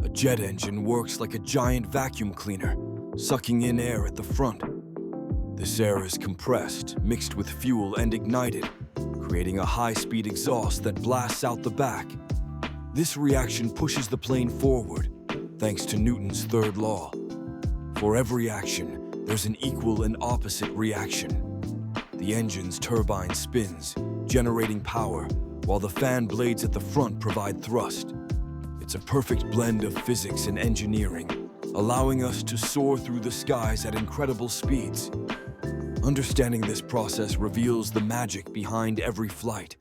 A jet engine works like a giant vacuum cleaner, sucking in air at the front. This air is compressed, mixed with fuel, and ignited, creating a high-speed exhaust that blasts out the back. This reaction pushes the plane forward, thanks to Newton's third law. For every action, there's an equal and opposite reaction. The engine's turbine spins, generating power, while the fan blades at the front provide thrust. It's a perfect blend of physics and engineering, allowing us to soar through the skies at incredible speeds. Understanding this process reveals the magic behind every flight.